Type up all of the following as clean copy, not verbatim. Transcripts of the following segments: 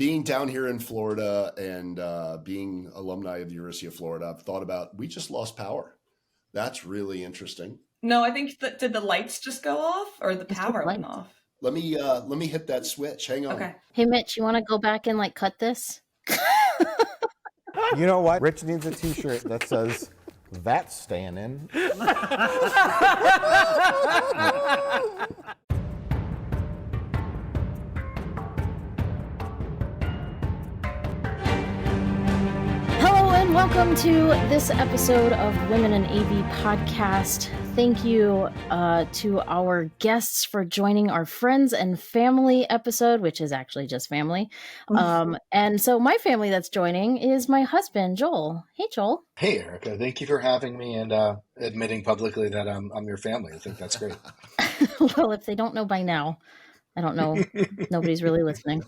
being down here in Florida and being alumni of the University of Florida, I've thought about, we just lost power. That's really interesting. No, I think did the lights just go off or the power went off? Let me hit that switch. Hang on. Okay. Hey, Mitch, you want to go back and like cut this? You know what? Rich needs a t-shirt that says, "That's staying in." Hello and welcome to this episode of Women in AV Podcast. Thank you to our guests for joining our friends and family episode, which is actually just family. And so my family that's joining is my husband, Joel. Hey, Joel. Hey, Erica. Thank you for having me and admitting publicly that I'm your family. I think that's great. Well, if they don't know by now, I don't know. Nobody's really listening.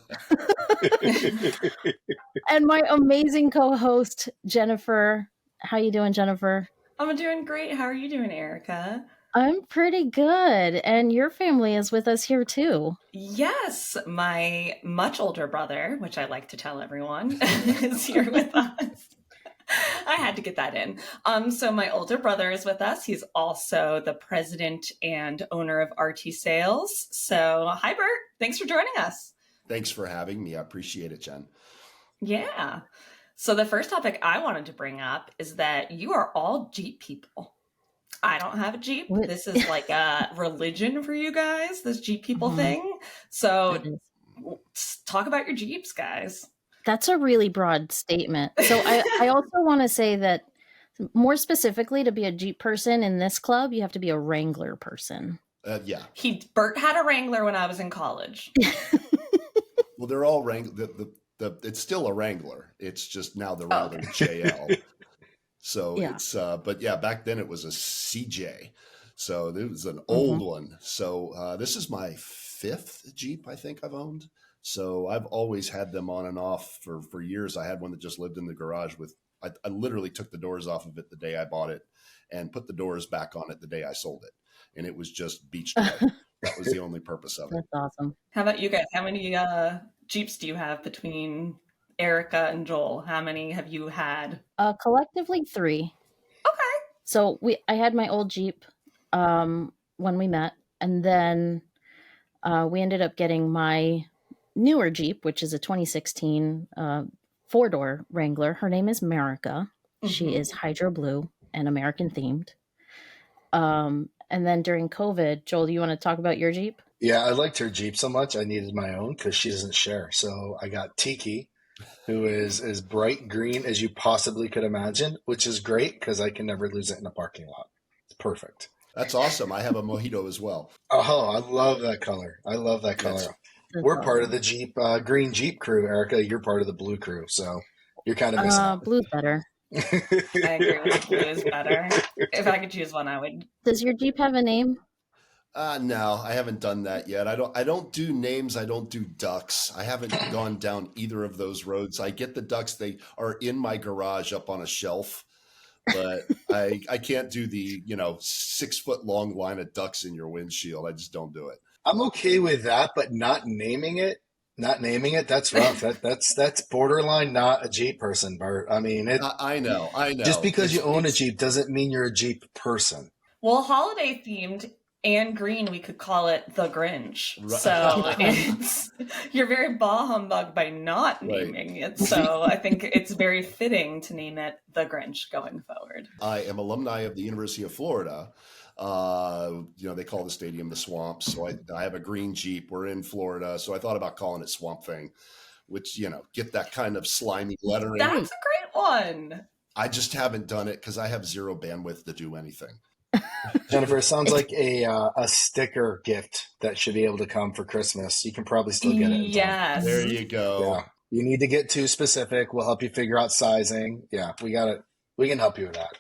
And my amazing co-host, Jennifer. How you doing, Jennifer? I'm doing great. How are you doing, Erica? I'm pretty good. And your family is with us here too. Yes, my much older brother, which I like to tell everyone, is here with us. I had to get that in. So my older brother is with us. He's also the president and owner of RTSales. So hi, Bert. Thanks for joining us. Thanks for having me. I appreciate it, Jen. Yeah. So the first topic I wanted to bring up is that you are all Jeep people. I don't have a Jeep. What? This is like a religion for you guys, this Jeep people thing. So talk about your Jeeps, guys. That's a really broad statement. So I also want to say that more specifically, to be a Jeep person in this club, you have to be a Wrangler person. Yeah. Bert had a Wrangler when I was in college. Well, they're all Wrangler. It's still a Wrangler. It's just now the Wrangler JL. So it's, but yeah, back then it was a CJ. So it was an old one. So this is my 5th Jeep I think I've owned. So I've always had them on and off for years. I had one that just lived in the garage with, I literally took the doors off of it the day I bought it and put the doors back on it the day I sold it. And it was just beached away. That was the only purpose of it. That's awesome. How about you guys? How many Jeeps do you have between Erica and Joel? How many have you had? Collectively 3. Okay. So I had my old Jeep when we met, and then we ended up getting my newer Jeep, which is a 2016 4-door Wrangler. Her name is America. She is hydro blue and American themed. And then during COVID, Joel, do you want to talk about your Jeep? Yeah, I liked her Jeep so much, I needed my own because she doesn't share. So I got Tiki, who is as bright green as you possibly could imagine, which is great because I can never lose it in a parking lot. It's perfect. That's awesome. I have a Mojito as well. Oh, I love that color. We're part of the Jeep, green Jeep crew, Erica. You're part of the blue crew. So you're kind of missing out. Blue's better. I agree with blue is better. If I could choose one, I would. Does your Jeep have a name? No, I haven't done that yet. I don't do names. I don't do ducks. I haven't gone down either of those roads. I get the ducks. They are in my garage up on a shelf, but I can't do the, 6-foot long line of ducks in your windshield. I just don't do it. I'm okay with that, but not naming it, that's rough. That's borderline not a Jeep person, Bert. I mean, I know. Just because you own a Jeep doesn't mean you're a Jeep person. Well, holiday themed and green, we could call it the Grinch. Right. So you're very bah humbug by not naming it. So I think it's very fitting to name it the Grinch going forward. I am alumni of the University of Florida. They call the stadium the Swamp. So I have a green Jeep. We're in Florida. So I thought about calling it Swamp Thing, which, get that kind of slimy lettering. That's a great one. I just haven't done it because I have zero bandwidth to do anything. Jennifer, it sounds like a sticker gift that should be able to come for Christmas. You can probably still get it. Yes. There you go. Yeah. You need to get too specific. We'll help you figure out sizing. Yeah, we got it. We can help you with that.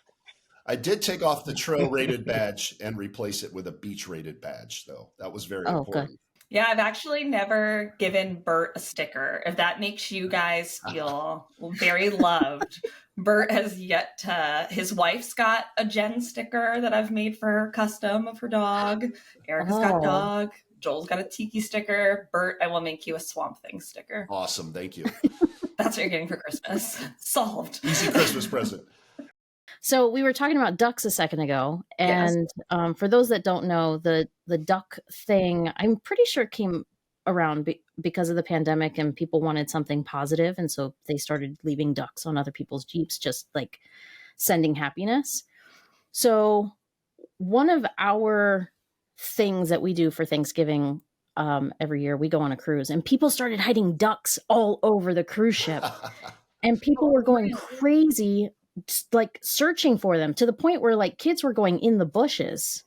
I did take off the trail rated badge and replace it with a beach rated badge, though. That was very important. Good. Yeah, I've actually never given Bert a sticker. If that makes you guys feel very loved, Bert has yet to. His wife's got a Jen sticker that I've made for her custom of her dog. Erica's got Joel's got a tiki sticker. Bert, I will make you a Swamp Thing sticker. Awesome. Thank you. That's what you're getting for Christmas. Solved. Easy Christmas present. So we were talking about ducks a second ago, and for those that don't know, the duck thing, I'm pretty sure came around because of the pandemic, and people wanted something positive, and so they started leaving ducks on other people's Jeeps, just like sending happiness. So one of our things that we do for Thanksgiving every year, we go on a cruise, and people started hiding ducks all over the cruise ship, and people were going crazy, like searching for them, to the point where like kids were going in the bushes.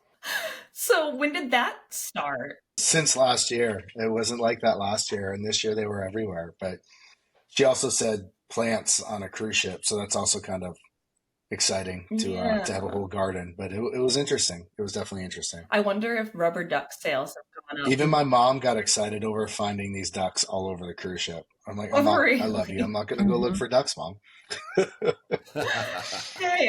So when did that start? Since last year. It wasn't like that last year, and this year they were everywhere. But she also said plants on a cruise ship, so that's also kind of exciting to have a whole garden. But it was interesting. It was definitely interesting. I wonder if rubber duck sales have gone up. Even my mom got excited over finding these ducks all over the cruise ship. I'm like, I love you. I'm not going to go look for ducks, Mom. Hey,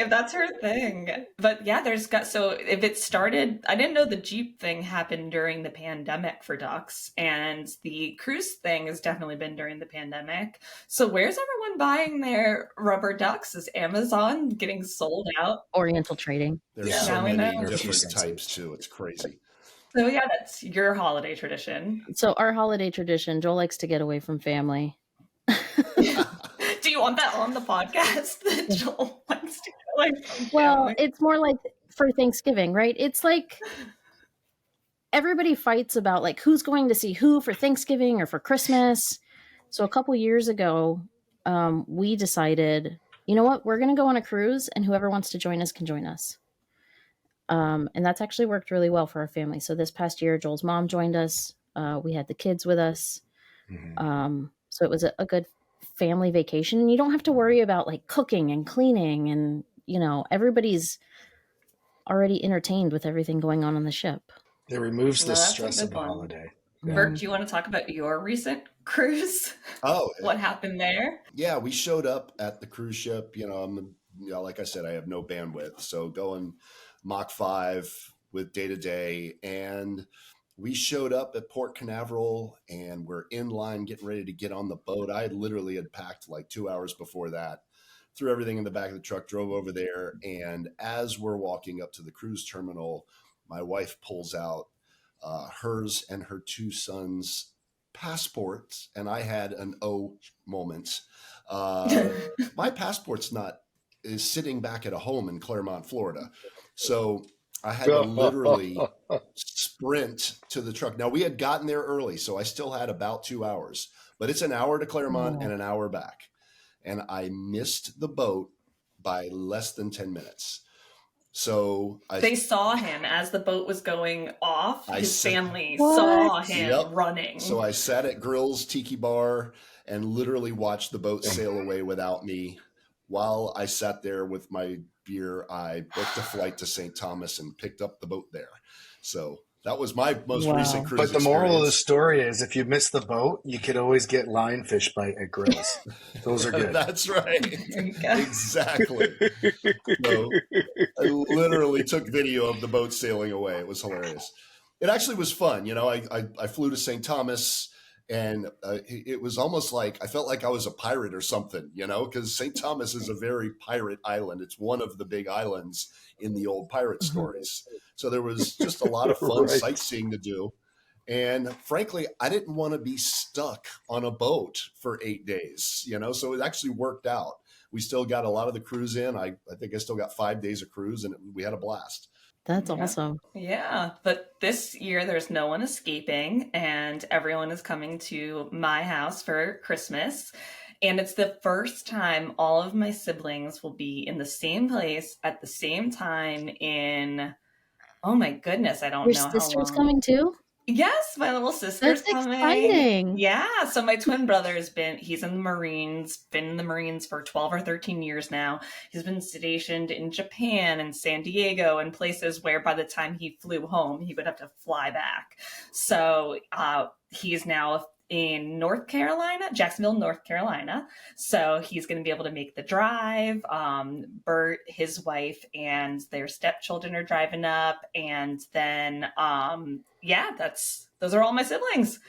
if that's her thing. But yeah, so if it started, I didn't know the Jeep thing happened during the pandemic for ducks, and the cruise thing has definitely been during the pandemic. So where's everyone buying their rubber ducks? Is Amazon getting sold out? Oriental trading. There's so many different types too. It's crazy. So yeah, that's your holiday tradition. So our holiday tradition, Joel likes to get away from family. Do you want that on the podcast? That Joel likes to get away from family? Well, it's more like for Thanksgiving, right? It's like everybody fights about like who's going to see who for Thanksgiving or for Christmas. So a couple years ago, we decided, you know what, we're going to go on a cruise, and whoever wants to join us can join us. And that's actually worked really well for our family. So this past year, Joel's mom joined us. We had the kids with us. Mm-hmm. So it was a good family vacation. And you don't have to worry about like cooking and cleaning, and, you know, everybody's already entertained with everything going on the ship. It removes the stress of the holiday. Yeah. Bert, do you want to talk about your recent cruise? Oh, what happened there? Yeah, we showed up at the cruise ship. Like I said, I have no bandwidth. So going Mach 5 with day to day, and we showed up at Port Canaveral, and we're in line getting ready to get on the boat. I literally had packed like 2 hours before that, threw everything in the back of the truck, drove over there. And as we're walking up to the cruise terminal, my wife pulls out hers and her two sons' passports, and I had an moment. My passport's is sitting back at a home in Claremont, Florida. So I had to literally sprint to the truck. Now, we had gotten there early, so I still had about 2 hours, but it's an hour to Claremont and an hour back. And I missed the boat by less than 10 minutes. So they saw him as the boat was going off. His family saw him running. So I sat at Grill's Tiki Bar and literally watched the boat sail away without me. While I sat there with my beer, I booked a flight to St. Thomas and picked up the boat there. So that was my most recent cruise But the moral of the story is, if you miss the boat, you could always get lionfish bite at Grill's. Those are good. That's right. Exactly. So I literally took video of the boat sailing away. It was hilarious. It actually was fun. You know, I flew to St. Thomas, and it was almost like I felt like I was a pirate or something, you know, because St. Thomas is a very pirate island. It's one of the big islands in the old pirate stories. So there was just a lot of fun sightseeing to do. And frankly, I didn't want to be stuck on a boat for 8 days, you know, so it actually worked out. We still got a lot of the cruise in. I think I still got 5 days of cruise, and we had a blast. That's awesome. Yeah. But this year there's no one escaping, and everyone is coming to my house for Christmas. And it's the first time all of my siblings will be in the same place at the same time in, oh my goodness, I don't know how long. Your sister's coming too? Yes, my little sister's coming. Exciting. Yeah. So my twin brother's he's in the Marines, been in the Marines for 12 or 13 years now. He's been stationed in Japan and San Diego and places where by the time he flew home, he would have to fly back. So he's now in North Carolina, Jacksonville, North Carolina. So he's going to be able to make the drive. Bert, his wife, and their stepchildren are driving up. And then, that's those are all my siblings.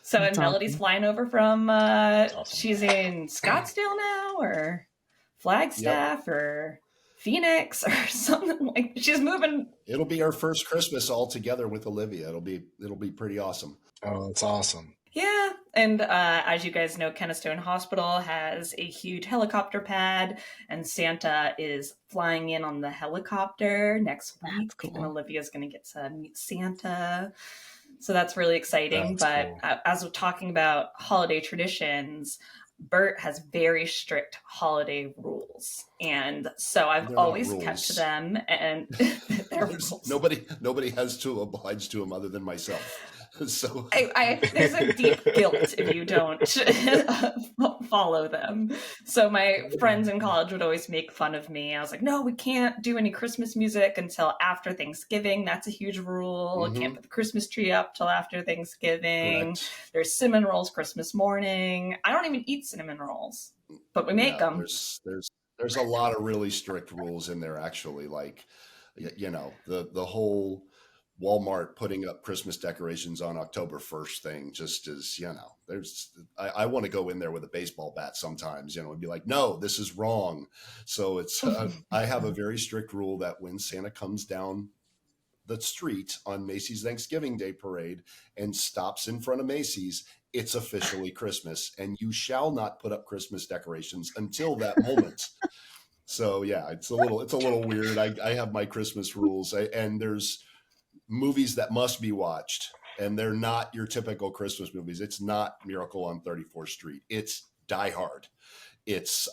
So, That's and Melody's awesome. flying over from, awesome. she's in Scottsdale now, or Flagstaff, or Phoenix, or something like. She's moving. It'll be our first Christmas all together with Olivia. It'll be pretty awesome. Oh, that's awesome. Yeah, and as you guys know, Kennestone Hospital has a huge helicopter pad, and Santa is flying in on the helicopter next week. That's cool. And Olivia's going to get to meet Santa. So that's really exciting. That's But cool. as we're talking about holiday traditions, Bert has very strict holiday rules. And so I've They're not always rules. kept them, and they're rules. Nobody has to oblige to them other than myself. So there's a deep guilt if you don't follow them. So my friends in college would always make fun of me. I was like, no, we can't do any Christmas music until after Thanksgiving. That's a huge rule. Mhm. Can't put the Christmas tree up till after Thanksgiving. correct. There's cinnamon rolls Christmas morning. I don't even eat cinnamon rolls, but we make Yeah, them. there's a lot of really strict rules in there, actually. Like, the whole Walmart putting up Christmas decorations on October 1st thing just is, I want to go in there with a baseball bat sometimes, and be like, no, this is wrong. So it's, I have a very strict rule that when Santa comes down the street on Macy's Thanksgiving Day parade and stops in front of Macy's, it's officially Christmas, and you shall not put up Christmas decorations until that moment. So yeah, it's a little weird. I have my Christmas rules, and there's movies that must be watched, and they're not your typical Christmas movies. It's not Miracle on 34th Street. It's Die Hard. It's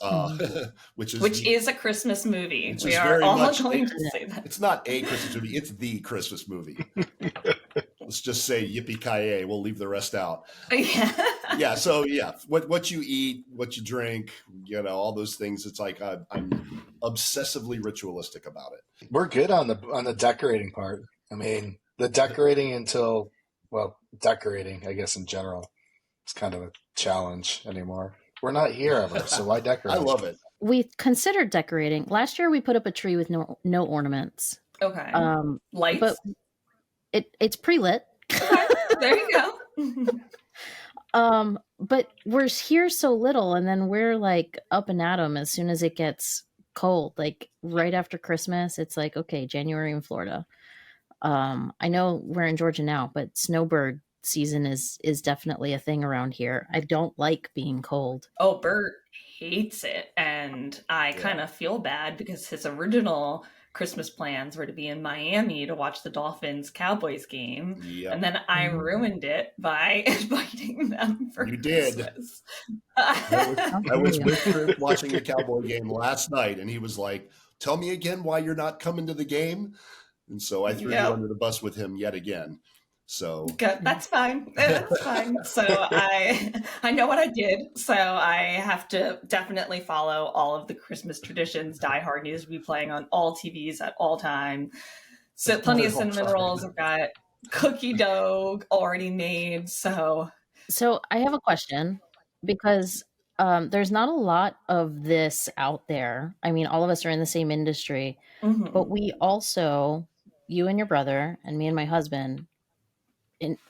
which is a Christmas movie. Which We is are very all much going to say that. It's not a Christmas movie. It's the Christmas movie. Let's just say yippee-ki-yay. We'll leave the rest out. Yeah. Yeah. So yeah, what you eat, what you drink, all those things. It's like I'm obsessively ritualistic about it. We're good on the decorating part. I mean, the decorating decorating, I guess in general, it's kind of a challenge anymore. We're not here ever, so why decorate? I love it. We considered decorating. Last year we put up a tree with no ornaments. Okay. Lights? But it's pre-lit. There you go. But we're here so little, and then we're like up and at 'em as soon as it gets cold. Like right after Christmas, it's like, okay, January in Florida. I know we're in Georgia now, but snowbird season is definitely a thing around here. I don't like being cold. Oh, Bert hates it, and I kind of feel bad because his original Christmas plans were to be in Miami to watch the Dolphins-Cowboys game, and then I ruined it by inviting them for Christmas. I was with Chris watching the Cowboy game last night, and he was like, tell me again why you're not coming to the game. And so I threw you under the bus with him yet again. So good. That's fine. That's fine. So I know what I did. So I have to definitely follow all of the Christmas traditions. Die Hard needs to be playing on all TVs at all time. So plenty of cinnamon rolls. I've got cookie dough already made. So I have a question, because there's not a lot of this out there. I mean, all of us are in the same industry, but we also, you and your brother and me and my husband,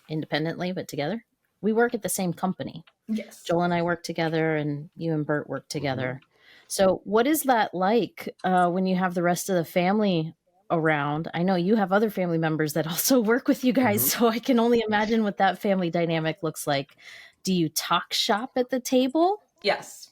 independently but together, we work at the same company. Yes. Joel and I work together, and you and Bert work together. So what is that like when you have the rest of the family around? I know you have other family members that also work with you guys, so I can only imagine what that family dynamic looks like. Do you talk shop at the table? Yes.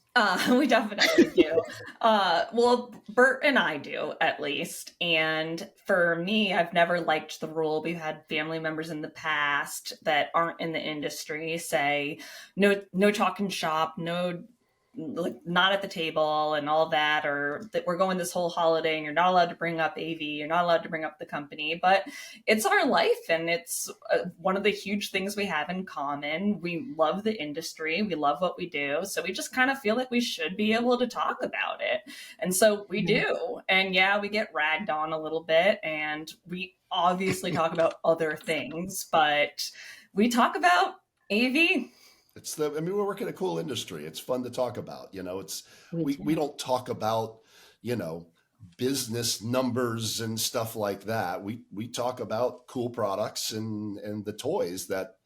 We definitely do. Well, Bert and I do, at least. And for me, I've never liked the rule. We've had family members in the past that aren't in the industry say, no talking shop, no, like, not at the table and all that, or that we're going this whole holiday and you're not allowed to bring up AV, you're not allowed to bring up the company. But it's our life, and it's one of the huge things we have in common. We love the industry, we love what we do, so we just kind of feel like we should be able to talk about it, and so we do. And yeah, we get ragged on a little bit, and we obviously talk about other things, but we talk about AV. we work in a cool industry. It's fun to talk about. We don't talk about, business numbers and stuff like that. We talk about cool products and the toys that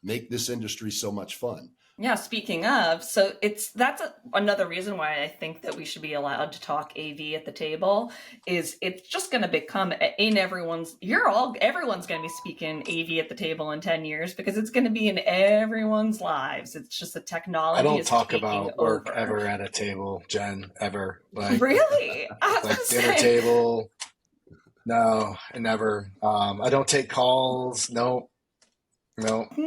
make this industry so much fun. Yeah, speaking of, so that's another reason why I think that we should be allowed to talk AV at the table. Is it's just going to become everyone's going to be speaking AV at the table in 10 years because it's going to be in everyone's lives. It's just the technology. I don't is talk about work over. ever at a table, Jen, ever. Really? Like dinner table. No, never. I don't take calls. No,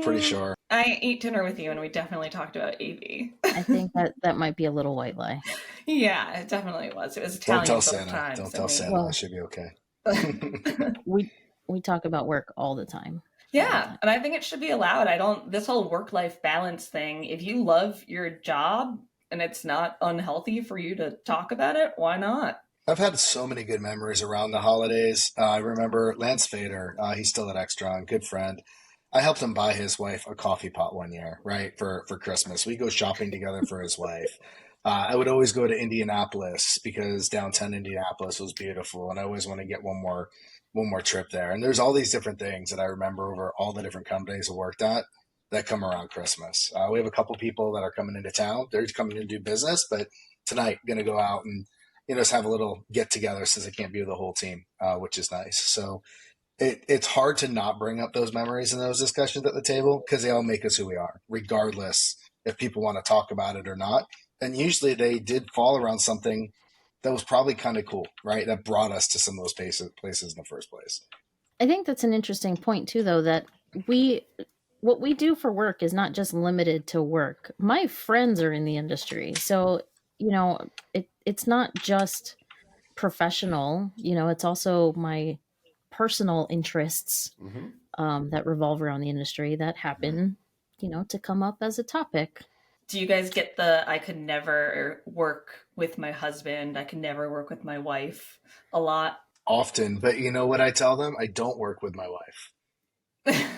pretty sure. I ate dinner with you and we definitely talked about AV. I think that might be a little white lie. Yeah, it definitely was. It was Italian. Don't tell Santa. Don't tell Santa. Well, I should be okay. we talk about work all the time. Yeah, and I think it should be allowed. This whole work-life balance thing, if you love your job and it's not unhealthy for you to talk about it, why not? I've had so many good memories around the holidays. I remember Lance Fader. He's still at Extron, good friend. I helped him buy his wife a coffee pot one year, right, for Christmas. We go shopping together for his wife. I would always go to Indianapolis because downtown Indianapolis was beautiful, and I always want to get one more trip there. And there's all these different things that I remember over all the different companies I worked at that come around Christmas. We have a couple people that are coming into town. They're coming to do business, but tonight going to go out and just have a little get together since I can't be with the whole team, which is nice. So it's hard to not bring up those memories and those discussions at the table because they all make us who we are, regardless if people want to talk about it or not. And usually they did fall around something that was probably kind of cool, right? That brought us to some of those places in the first place. I think that's an interesting point too, though, that what we do for work is not just limited to work. My friends are in the industry. So, it's not just professional, it's also my personal interests that revolve around the industry that happen, to come up as a topic. Do you guys get the I could never work with my husband, I could never work with my wife a lot? Often, but you know what I tell them? I don't work with my wife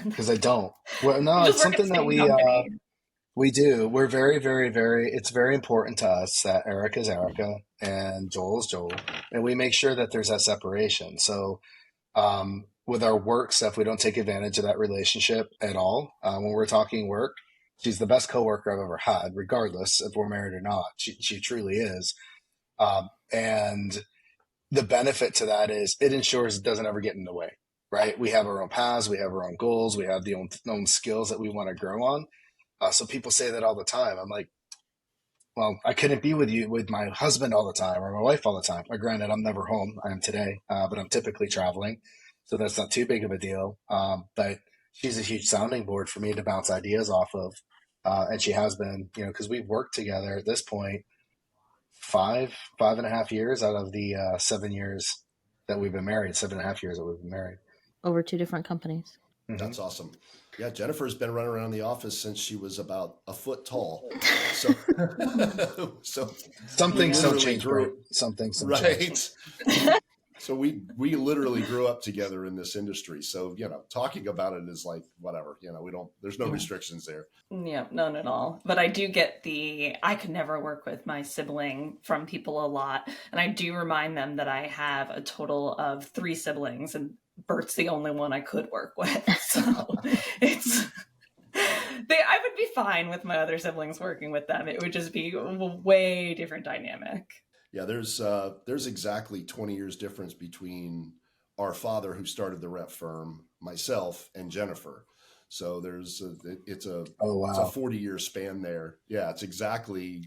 because I don't. Well, no, it's something that we do. We're very, very, very, it's very important to us that Eric is Erica and Joel is Joel, and we make sure that there's that separation. So with our work stuff, we don't take advantage of that relationship at all. When we're talking work, she's the best coworker I've ever had, regardless if we're married or not. She truly is. And the benefit to that is it ensures it doesn't ever get in the way, right? We have our own paths, we have our own goals, we have the own skills that we want to grow on. So people say that all the time. I'm like, well, I couldn't be with my husband all the time or my wife all the time. Granted, I'm never home. I am today, but I'm typically traveling. So that's not too big of a deal. But she's a huge sounding board for me to bounce ideas off of. And she has been, because we've worked together at this point, 5.5 years out of the 7 years that we've been married, 7.5 years that we've been married. Over 2 different companies. Mm-hmm. That's awesome. Yeah, Jennifer's been running around the office since she was about a foot tall. So some things don't change, bro. Some things don't change. So we literally grew up together in this industry. So, talking about it is like, whatever, there's no restrictions there. Yeah, none at all. But I do get I could never work with my sibling from people a lot. And I do remind them that I have a total of 3 siblings and Bert's the only one I could work with. So I would be fine with my other siblings working with them. It would just be a way different dynamic. Yeah, there's exactly 20 years difference between our father who started the rep firm, myself, and Jennifer. So it's a 40-year span there. Yeah, it's exactly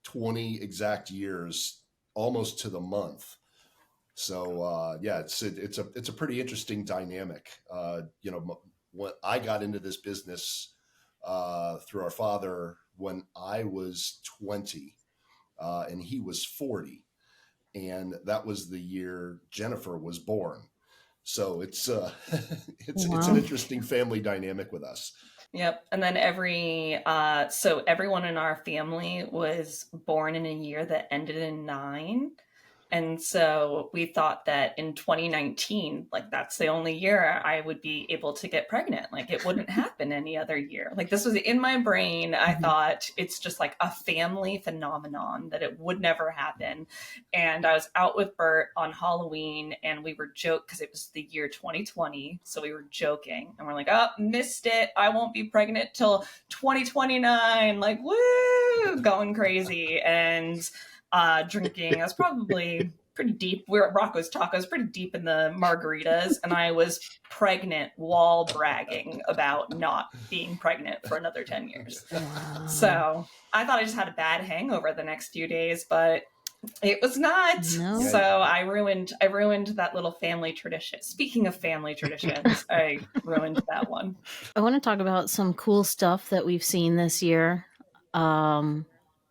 20 exact years, almost to the month. So it's a pretty interesting dynamic. When I got into this business through our father when I was 20. And he was 40, and that was the year Jennifer was born. So it's an interesting family dynamic with us. Yep. And then everyone in our family was born in a year that ended in 9. And so we thought that in 2019, like that's the only year I would be able to get pregnant. Like it wouldn't happen any other year. Like this was in my brain. I thought it's just like a family phenomenon that it would never happen. And I was out with Bert on Halloween and we were joking because it was the year 2020. So we were joking and we're like, oh, missed it. I won't be pregnant till 2029. Like, woo, going crazy. And drinking. I was probably pretty deep. We were at Rocco's Tacos, pretty deep in the margaritas, and I was pregnant while bragging about not being pregnant for another 10 years. Wow. So I thought I just had a bad hangover the next few days, but it was not. No. So I ruined that little family tradition. Speaking of family traditions, I ruined that one. I want to talk about some cool stuff that we've seen this year.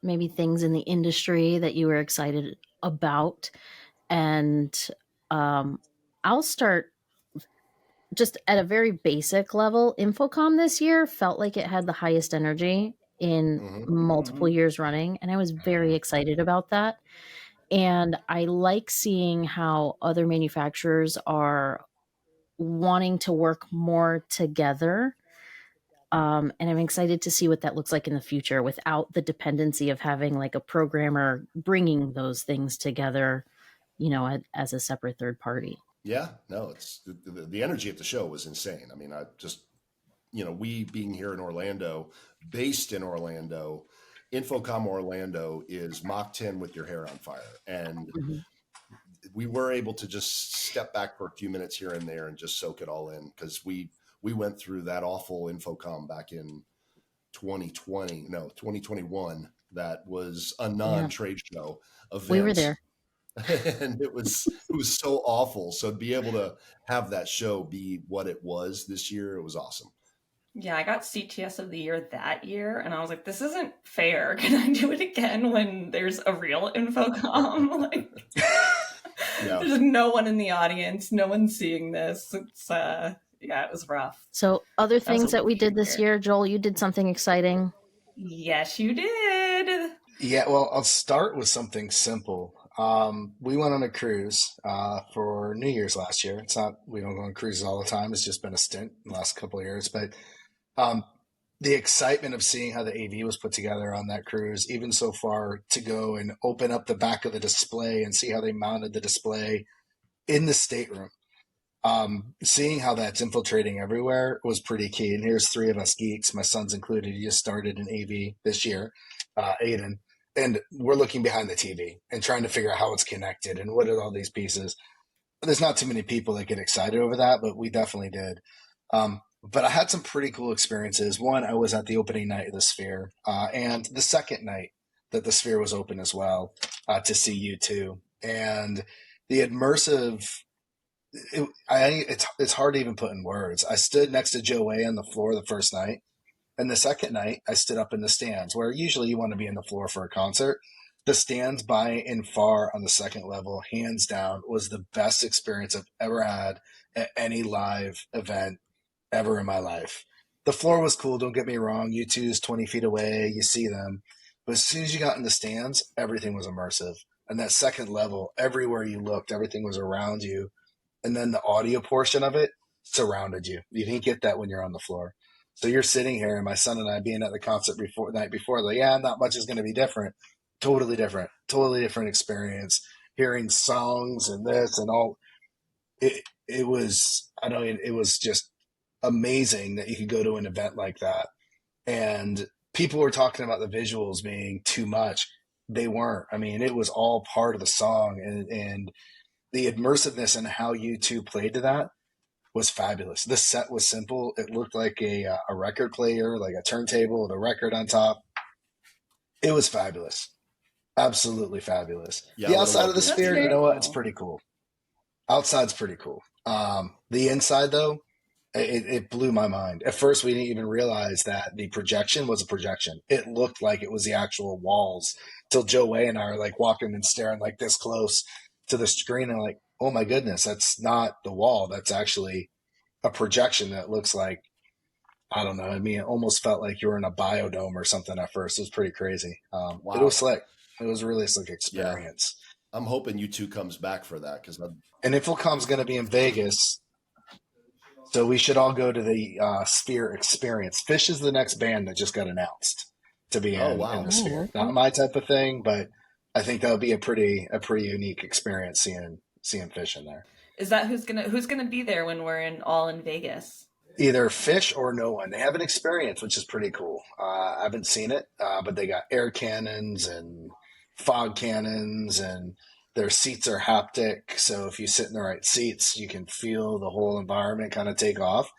Maybe things in the industry that you were excited about. And I'll start just at a very basic level. Infocom this year felt like it had the highest energy in multiple years running. And I was very excited about that. And I like seeing how other manufacturers are wanting to work more together. And I'm excited to see what that looks like in the future without the dependency of having like a programmer bringing those things together, you know, as a separate third party. Yeah, no, it's the energy at the show was insane. I mean, I just, you know, we being here in Orlando, based in Orlando, Infocom Orlando is Mach 10 with your hair on fire. And we were able to just step back for a few minutes here and there and just soak it all in because we went through that awful Infocom back in 2021. That was a non-trade show event. We were there. And it was so awful. So to be able to have that show be what it was this year, it was awesome. Yeah, I got CTS of the year that year, and I was like, this isn't fair. Can I do it again when there's a real Infocom? Like, there's no one in the audience. No one's seeing this. It's yeah, it was rough. So other things that we did this year, Joel, you did something exciting. Yes, you did. Yeah, well, I'll start with something simple. We went on a cruise for New Year's last year. It's not, we don't go on cruises all the time. It's just been a stint in the last couple of years. But the excitement of seeing how the AV was put together on that cruise, even so far to go and open up the back of the display and see how they mounted the display in the stateroom. Seeing how that's infiltrating everywhere was pretty key. And here's three of us geeks, my son's included. He just started an AV this year, Aiden. And we're looking behind the TV and trying to figure out how it's connected and what are all these pieces. There's not too many people that get excited over that, but we definitely did. But I had some pretty cool experiences. One, I was at the opening night of the Sphere, and the second night that the Sphere was open as well, to see U2. And the immersive, it's hard to even put in words. I stood next to Joe A on the floor the first night. And the second night, I stood up in the stands, where usually you want to be in the floor for a concert. The stands by and far on the second level, hands down, was the best experience I've ever had at any live event ever in my life. The floor was cool, don't get me wrong. U2's 20 feet away, you see them. But as soon as you got in the stands, everything was immersive. And that second level, everywhere you looked, everything was around you. And then the audio portion of it surrounded you. You didn't get that when you're on the floor. So you're sitting here, and my son and I being at the concert the night before, like, yeah, not much is going to be different. Totally different experience. Hearing songs and this and all. It was just amazing that you could go to an event like that. And people were talking about the visuals being too much. They weren't. I mean, it was all part of the song, and the immersiveness and how U2 played to that was fabulous. The set was simple. It looked like a record player, like a turntable with a record on top. It was fabulous. Absolutely fabulous. Yeah, the outside of the Sphere, you know what? It's pretty cool. Outside's pretty cool. The inside, though, it blew my mind. At first, we didn't even realize that the projection was a projection. It looked like it was the actual walls till Joe Way and I are like walking and staring like this close to the screen and like, oh my goodness, that's not the wall. That's actually a projection that looks like, I don't know. I mean, it almost felt like you were in a biodome or something at first. It was pretty crazy. Wow. It was slick. It was a really slick experience. I'm hoping U2 comes back for that because And Infocom's going to be in Vegas, so we should all go to the Sphere Experience. Fish is the next band that just got announced to be in the Sphere. okay. Not my type of thing, but I think that would be a pretty unique experience seeing Fish in there. Is that who's gonna be there when we're all in Vegas? Either Fish or no one. They have an experience, which is pretty cool. I haven't seen it, but they got air cannons and fog cannons, and their seats are haptic. So if you sit in the right seats, you can feel the whole environment kind of take off.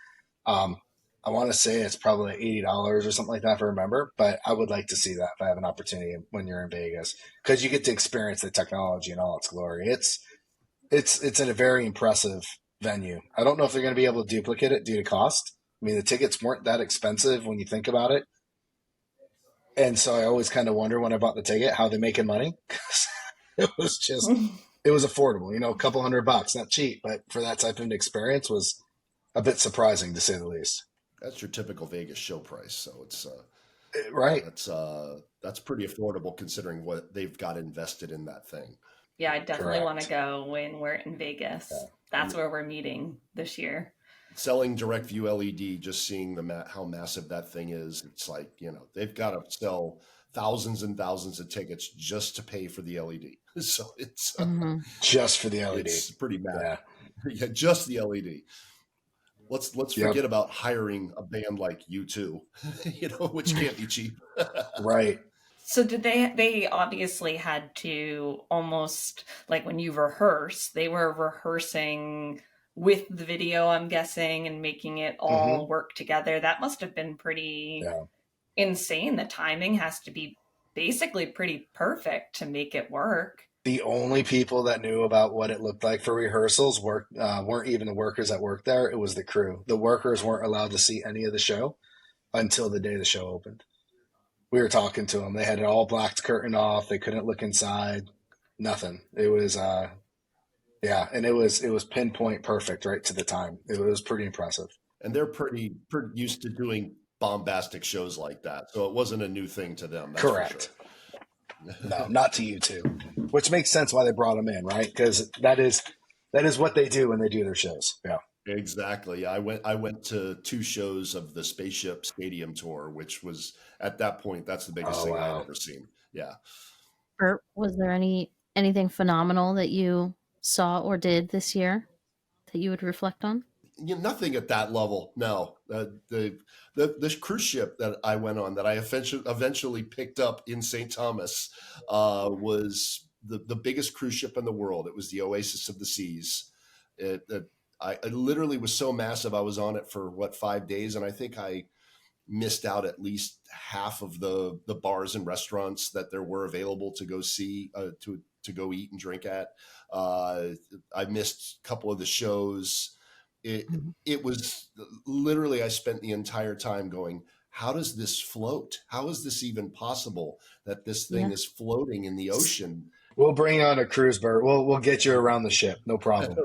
I want to say it's probably $80 or something like that if I remember, but I would like to see that if I have an opportunity when you're in Vegas, because you get to experience the technology in all its glory. It's in a very impressive venue. I don't know if they're going to be able to duplicate it due to cost. I mean, the tickets weren't that expensive when you think about it. And so I always kind of wonder when I bought the ticket, how they're making money. It was affordable, a couple $100, not cheap, but for that type of experience was a bit surprising to say the least. That's your typical Vegas show price. So it's, right. That's pretty affordable considering what they've got invested in that thing. Yeah, I definitely want to go when we're in Vegas. Yeah. That's where we're meeting this year. Selling direct view LED, just seeing how massive that thing is. It's like, they've got to sell thousands and thousands of tickets just to pay for the LED. So it's just for the LED. It's pretty mad. Yeah, just the LED. Let's forget about hiring a band like U2, which can't be cheap. Right. So did they obviously had to almost, like when you rehearse, they were rehearsing with the video, I'm guessing, and making it all work together. That must have been pretty insane. The timing has to be basically pretty perfect to make it work. The only people that knew about what it looked like for rehearsals weren't even the workers that worked there. It was the crew. The workers weren't allowed to see any of the show until the day the show opened. We were talking to them. They had an all black curtain off. They couldn't look inside. Nothing. It was, and it was pinpoint perfect right to the time. It was pretty impressive. And they're pretty used to doing bombastic shows like that, so it wasn't a new thing to them. That's correct. For sure. No, not to you two, which makes sense why they brought them in, right? Because that is what they do when they do their shows. Yeah. Exactly. I went to 2 shows of the Spaceship Stadium tour, which was at that point, that's the biggest thing I've ever seen. Yeah. Bert, was there anything phenomenal that you saw or did this year that you would reflect on? Nothing at that level. No. The cruise ship that I went on that I eventually picked up in St. Thomas was the biggest cruise ship in the world. It was the Oasis of the Seas. It literally was so massive. I was on it for 5 days, and I think I missed out at least half of the bars and restaurants that there were available to go see, to go eat and drink at. I missed a couple of the shows. It was literally, I spent the entire time going, how does this float? How is this even possible that this thing is floating in the ocean? We'll bring on a cruise, Bert. We'll get you around the ship. No problem.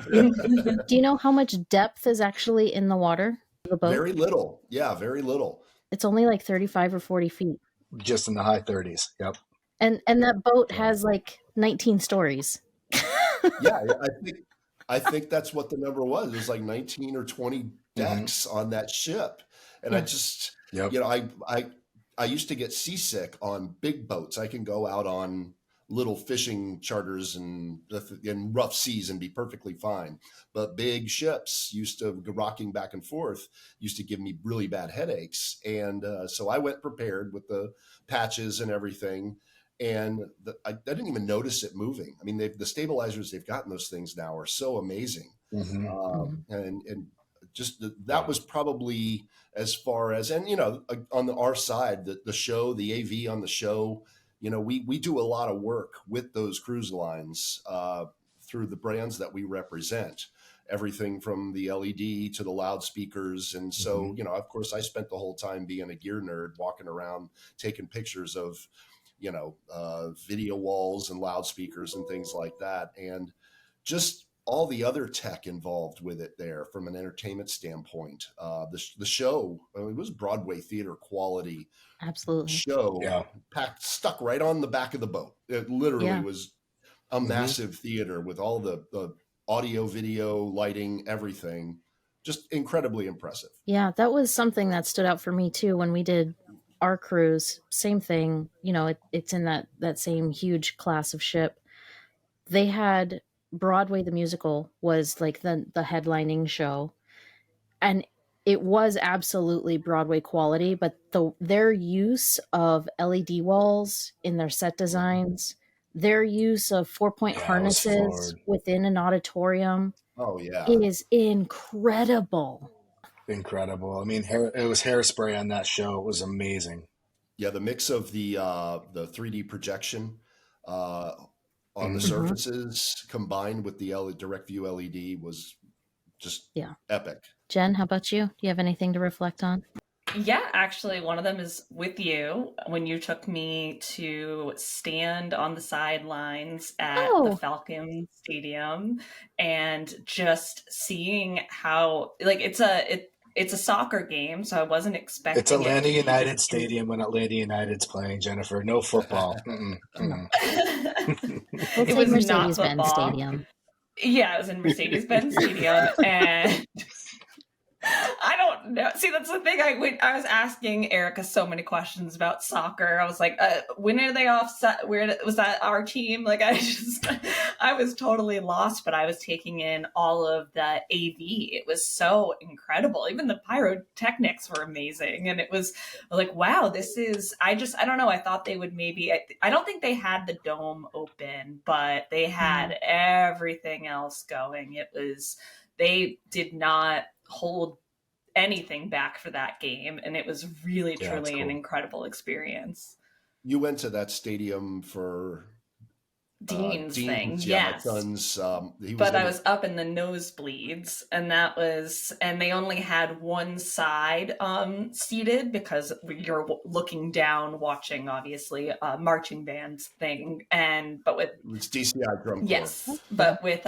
Do you know how much depth is actually in the water? The boat? Very little. Yeah, very little. It's only like 35 or 40 feet. Just in the high 30s. Yep. And that boat has like 19 stories. Yeah, I think that's what the number was. It was like 19 or 20 decks on that ship. And I just, I used to get seasick on big boats. I can go out on little fishing charters and in rough seas and be perfectly fine. But big ships rocking back and forth used to give me really bad headaches. And so I went prepared with the patches and everything. And I didn't even notice it moving. I mean, the stabilizers they've got in those things now are so amazing. And just that was probably as far as, and on our side, the show, the AV on the show, we do a lot of work with those cruise lines through the brands that we represent. Everything from the LED to the loudspeakers. And so, of course, I spent the whole time being a gear nerd, walking around, taking pictures of video walls and loudspeakers and things like that. And just all the other tech involved with it there from an entertainment standpoint. The show, it was Broadway theater quality. Absolutely. Show stuck right on the back of the boat. It literally was a massive theater with all the audio, video, lighting, everything. Just incredibly impressive. Yeah, that was something that stood out for me too when we did our cruise. Same thing, you know, it's in that same huge class of ship. They had Broadway the musical was like the headlining show, and it was absolutely Broadway quality, but their use of LED walls in their set designs, their use of 4-point harnesses within an auditorium, oh yeah, is incredible. Incredible. I mean, it was hairspray on that show. It was amazing. Yeah, the mix of the 3D projection on the surfaces combined with the direct view LED was just epic. Jen, how about you? Do you have anything to reflect on? Yeah, actually, one of them is with you when you took me to stand on the sidelines at the Falcon Stadium and just seeing how, like, it's a soccer game, so I wasn't expecting it's Atlanta United Stadium when Atlanta United's playing, Jennifer. No football. We'll take Mercedes-Benz Stadium. Yeah, it was in Mercedes-Benz Stadium, and I don't know. See, that's the thing. I was asking Erica so many questions about soccer. I was like, when are they offset? Where was that our team? Like, I was totally lost, but I was taking in all of the AV. It was so incredible. Even the pyrotechnics were amazing. And it was like, wow, I don't know. I thought they would I don't think they had the dome open, but they had everything else going. They did not hold anything back for that game, and it was really truly an incredible experience. You went to that stadium for Dean's thing, yes. I was up in the nosebleeds, and they only had one side seated because you're looking down, watching obviously a marching band's thing, but with it's DCI drum corps. Yes, but with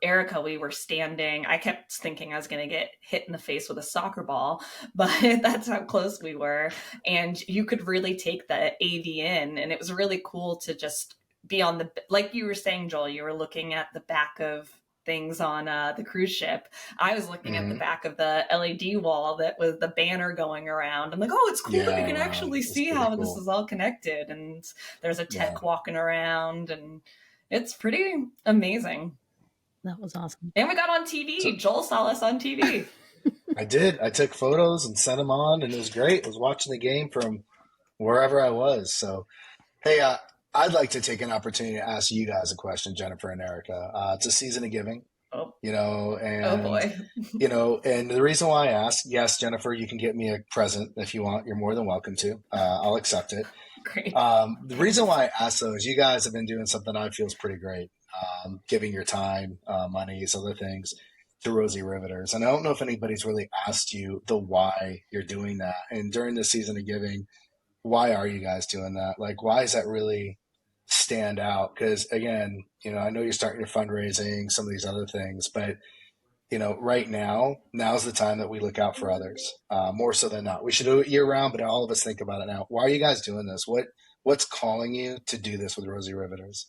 Erica, we were standing. I kept thinking I was going to get hit in the face with a soccer ball, but that's how close we were, and you could really take the AV in, and it was really cool to just be on like you were saying, Joel, you were looking at the back of things on the cruise ship. I was looking at the back of the LED wall that was the banner going around. I'm like, oh, it's cool that you can actually see how this is all connected. And there's a tech walking around, and it's pretty amazing. That was awesome. And we got on TV. Joel saw us on TV. I did. I took photos and sent them on, and it was great. I was watching the game from wherever I was. So, hey, I'd like to take an opportunity to ask you guys a question, Jennifer and Erica. It's a season of giving, and oh boy, and the reason why I ask, yes, Jennifer, you can get me a present if you want. You're more than welcome to. I'll accept it. Great. The reason why I ask though is you guys have been doing something I feel is pretty great, giving your time, money, other things to Rosie Riveters, and I don't know if anybody's really asked you the why you're doing that. And during the season of giving, why are you guys doing that? Like, why is that really stand out? Because again, I know you're starting your fundraising, some of these other things, but right now's the time that we look out for others, more so than not. We should do it year round, but all of us think about it now. Why are you guys doing this? What's calling you to do this with Rosie Riveters?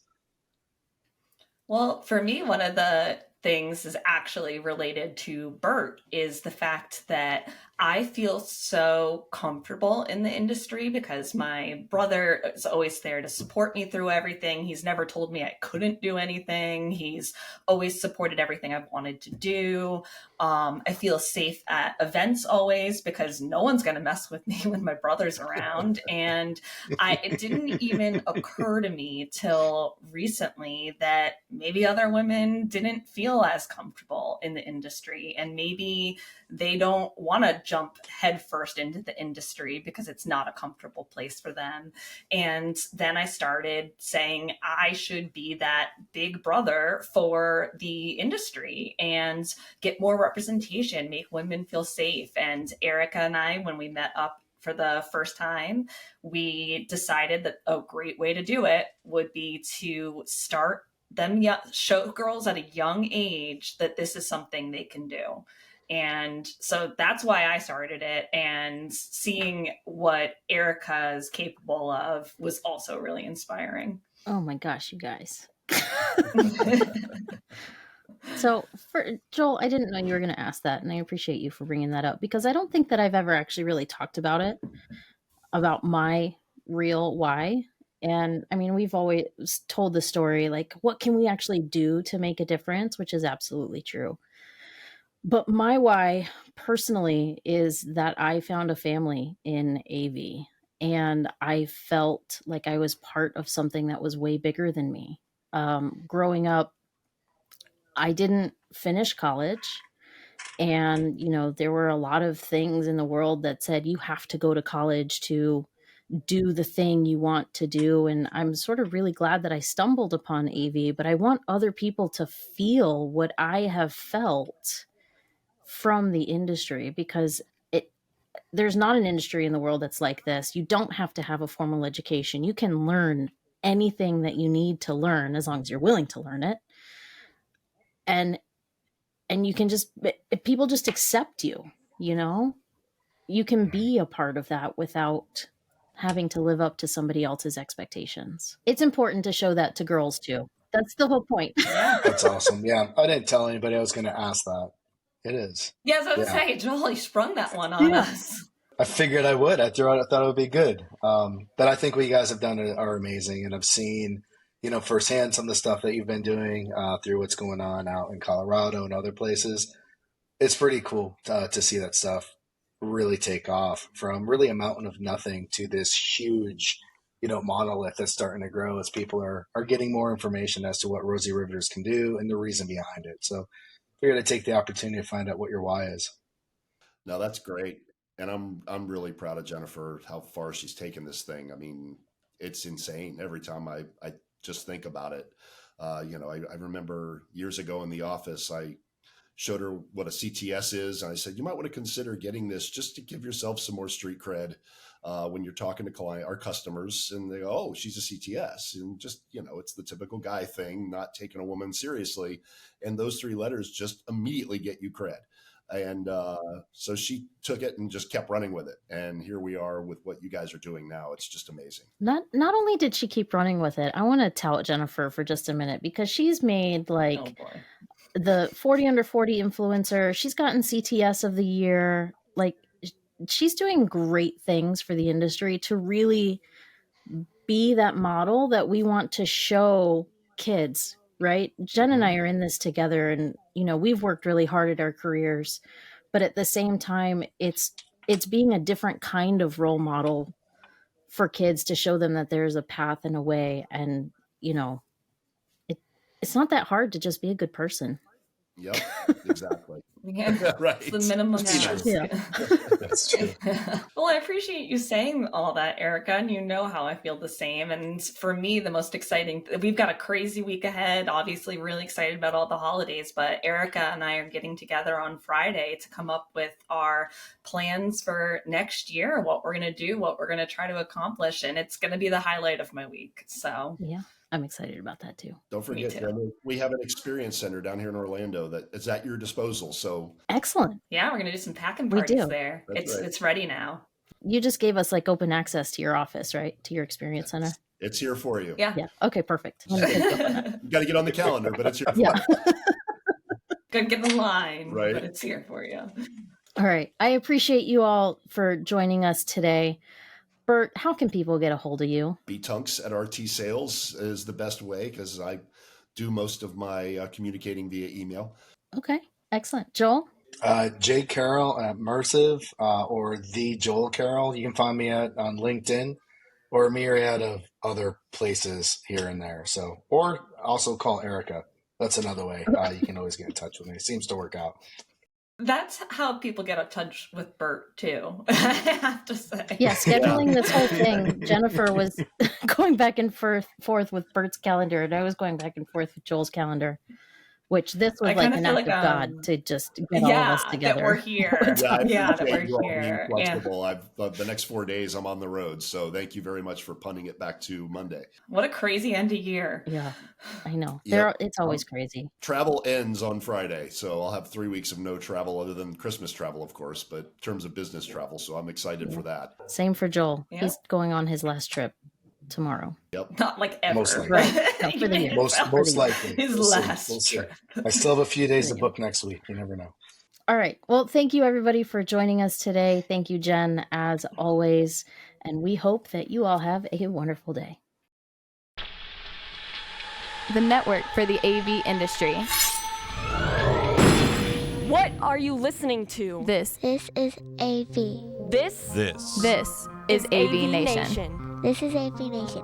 Well, for me, one of the things is actually related to Bert, is the fact that I feel so comfortable in the industry because my brother is always there to support me through everything. He's never told me I couldn't do anything. He's always supported everything I've wanted to do. I feel safe at events always because no one's going to mess with me when my brother's around. And it didn't even occur to me till recently that maybe other women didn't feel as comfortable in the industry, and maybe they don't want to jump headfirst into the industry because it's not a comfortable place for them. And then I started saying I should be that big brother for the industry and get more representation, make women feel safe. And Erica and I, when we met up for the first time, we decided that a great way to do it would be to start them show girls at a young age that this is something they can do. And so that's why I started it. And seeing what Erica is capable of was also really inspiring. Oh my gosh, you guys. So for Joel, I didn't know you were going to ask that, and I appreciate you for bringing that up, because I don't think that I've ever actually really talked about it, about my real why. And I mean, we've always told the story, like, what can we actually do to make a difference, which is absolutely true. But my why personally is that I found a family in AV, and I felt like I was part of something that was way bigger than me. Growing up, I didn't finish college. And, there were a lot of things in the world that said you have to go to college to do the thing you want to do. And I'm sort of really glad that I stumbled upon AV, but I want other people to feel what I have felt from the industry, because there's not an industry in the world that's like this. You don't have to have a formal education. You can learn anything that you need to learn as long as you're willing to learn it. And you can just, people just accept you, you can be a part of that without having to live up to somebody else's expectations. It's important to show that to girls too. That's the whole point. That's awesome. Yeah. I didn't tell anybody I was going to ask that. It is. Yeah, I was going to say, Joel, you sprung that one on us. I figured I would. I thought it would be good. But I think what you guys have done are amazing. And I've seen, firsthand some of the stuff that you've been doing through what's going on out in Colorado and other places. It's pretty cool to see that stuff really take off from really a mountain of nothing to this huge, monolith that's starting to grow as people are getting more information as to what Rosie Riveters can do and the reason behind it. So we're going to take the opportunity to find out what your why is. No, that's great. And I'm really proud of Jennifer, how far she's taken this thing. I mean, it's insane. Every time I just think about it, I remember years ago in the office, I showed her what a CTS is. And I said, you might want to consider getting this just to give yourself some more street cred when you're talking to our customers. And they go, oh, she's a CTS. And just, it's the typical guy thing, not taking a woman seriously. And those three letters just immediately get you cred. And so she took it and just kept running with it. And here we are with what you guys are doing now. It's just amazing. Not only did she keep running with it, I want to tout Jennifer for just a minute, because she's made the 40 under 40 influencer. She's gotten CTS of the year. Like, she's doing great things for the industry to really be that model that we want to show kids, right? Jen and I are in this together, and, we've worked really hard at our careers, but at the same time, it's being a different kind of role model for kids to show them that there's a path and a way. And, it's not that hard to just be a good person. Yep, exactly. Yeah, right. It's the minimum. Yeah. That's true. Well, I appreciate you saying all that, Erica, and you know how I feel the same. And for me, the most exciting, we've got a crazy week ahead, obviously really excited about all the holidays, but Erica and I are getting together on Friday to come up with our plans for next year, what we're going to do, what we're going to try to accomplish. And it's going to be the highlight of my week. So yeah. I'm excited about that too. Don't forget, we have an experience center down here in Orlando that is at your disposal. So excellent. Yeah, we're going to do some packing parties there. It's ready now. You just gave us open access to your office, right? To your experience center. It's here for you. Yeah. Okay, perfect. You got to get on the calendar, but it's here for you. Gotta get in line, right? But it's here for you. All right. I appreciate you all for joining us today. Bert, how can people get a hold of you? Tunks at RTSales is the best way, because I do most of my communicating via email. Okay, excellent. Joel? J. Carroll at Mersive or the Joel Carroll. You can find me on LinkedIn or a myriad of other places here and there. So, or also call Erica. That's another way. You can always get in touch with me. It seems to work out. That's how people get in touch with Bert too, I have to say. Yeah, scheduling this whole thing, Jennifer was going back and forth with Bert's calendar, and I was going back and forth with Joel's calendar, which this was like an act of God to just get all of us together. That we're here. that we're here. The next 4 days I'm on the road, so thank you very much for punting it back to Monday. What a crazy end of year. Yeah, I know. It's always crazy. Travel ends on Friday, so I'll have 3 weeks of no travel other than Christmas travel, of course, but in terms of business travel, so I'm excited for that. Same for Joel. Yeah. He's going on his last trip. tomorrow. Yep. Not like ever. Most likely. Right. No, for the year. Most likely. His We'll see. last We'll see. trip. I still have a few days For to the year. book next week. You never know. All right. Well, thank you everybody for joining us today. Thank you, Jen, as always. And we hope that you all have a wonderful day. The network for the AV industry. What are you listening to? This This is AV. This is AV Nation. This is AV Nation.